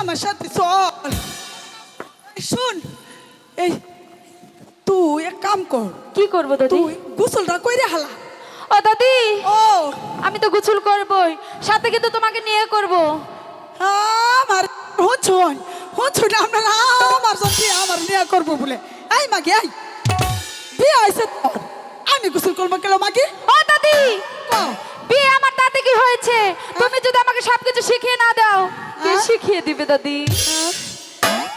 আমার সাথে চল। শুন, এই তুই এক কাম কর। কি করব দাদি? তুই গোসলটা কইরে হালা। ও দাদি, ও আমি তো গোসল করবই, সাথে কিন্তু তোমাকে নিয়ে করব। আমার হচ্ছন হচ্ছন আমরা আমার সাথে আমার নিয়ে করবো বলে। এই মাগে আই, বিয়ে হয়েছে তোর, আমি গোসল করবো কেন মাগে? ও দাদি, কও। বিয়ে আমার তাতে কি হয়েছে? তুমি যদি আমাকে সবকিছু শিখিয়ে না দাও, কে শিখিয়ে দিবে দাদি?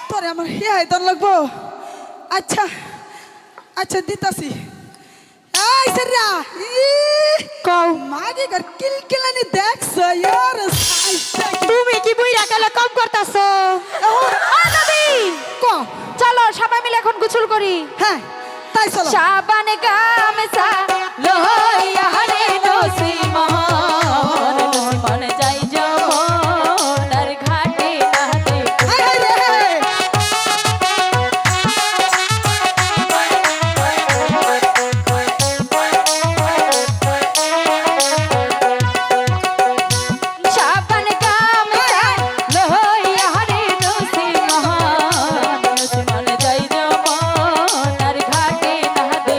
তোরে আমার হিয়াই দর লাগবো। আচ্ছা আচ্ছা দিতাছি। এই সেরা কও। মাগে ঘর কিলকিলানি দেখছ ইয়ার সাইজটা কি? তুমি কি বইরা গেলে কম করতাছো? ও দাদি, কও। চলো সবাই মিলে এখন গোসল করি। হ্যাঁ তাই চলো। সাবানে গামছা লইয়া রে নসিমন, নসিমন যাই যমুনার ঘাটে নাতে। হায় হায় রে। সাবানে গামছা লইয়া রে নসিমন, নসিমন যাই যমুনার ঘাটে নাতে।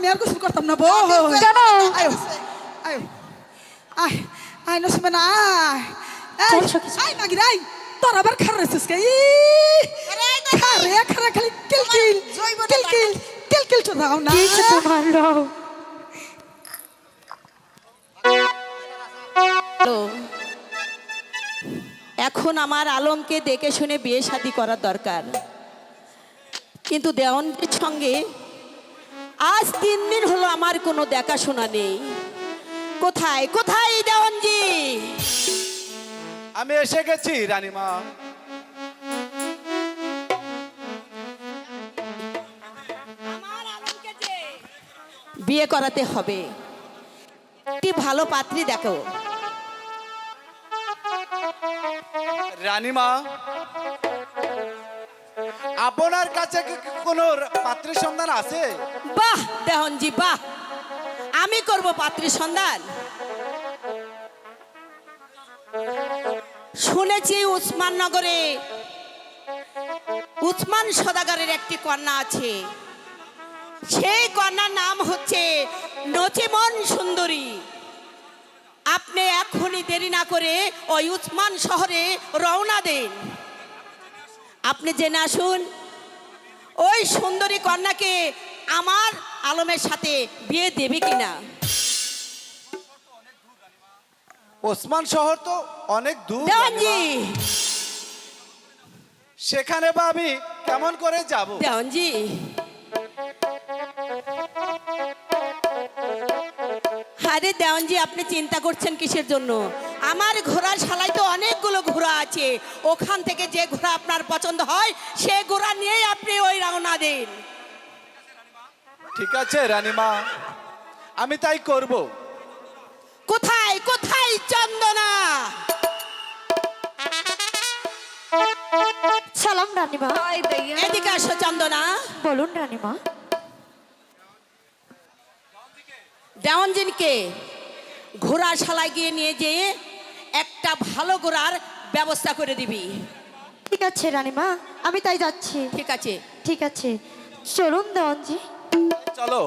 আমি আর গোসল করতাম না বউ কেন? আয় আয় আয় আয় নসিমে না চল সখী, চল। আয় মাগি আয় তোর আবার খার রেছিস কে খারে খারা খালি কিলকিল কিলকিল কিলকিল চোদাও না কি হয়েছে তোমার লও? হ্যালো। এখন আমার আলমকে দেখে শুনে বিয়ে শাদী করার দরকার, কিন্তু দেওয়ানজির সঙ্গে আজ 3 দিন হলো আমার কোনো দেখাশোনা নেই। কোথায় কোথায় দেওয়ানজি? আমি এসে গেছি রানীমা। বিয়ে করাতে হবে, একটি ভালো পাত্রী দেখো। রানীমা, আপনার কাছে কি কোনো পাত্রীর সন্ধান আছে? বাহ দেওয়ানজি বাহ, আমি করব পাত্রীর সন্ধান। শুনেছি উসমান নগরে উসমান সদাগরের একটি কন্যা আছে, সেই কন্যার নাম হচ্ছে নচিমন সুন্দরী। আপনি এখনই দেরি না করে ওই উসমান শহরে রওনা দেন। আপনি জেনে আসুন ওই সুন্দরী কন্যাকে আমার আলমের সাথে বিয়ে দেবে কিনা। ওসমান শহর তো অনেক দূর দেওয়ানজি, রানীমা। সেখানে বা আমি কেমন করে যাব? দেওয়ানজি, আরে দেওয়ানজি, আপনি চিন্তা করছেন কিসের জন্য? আমার ঘোড়ার শালায় তো অনেকগুলো ঘোড়া আছে, ওখান থেকে যে ঘোড়া আপনার পছন্দ হয় সে ঘোড়া নিয়েই আপনি ওই রওনা দেন। ঠিক আছে রানীমা, আমি তাই করব। কোথায় কোথায় চন্দনা? সালাম রানীমা। এদিকে আসো চন্দনা। বলুন রানীমা। দেওয়ানজিনকে ঘোড়াশালায় গিয়ে নিয়ে যেয়ে একটা ভালো ঘোড়ার ব্যবস্থা করে দিবি। ঠিক আছে রানীমা, আমি তাই যাচ্ছি। ঠিক আছে। ঠিক আছে, চলুন দেওয়ানজি। চলো।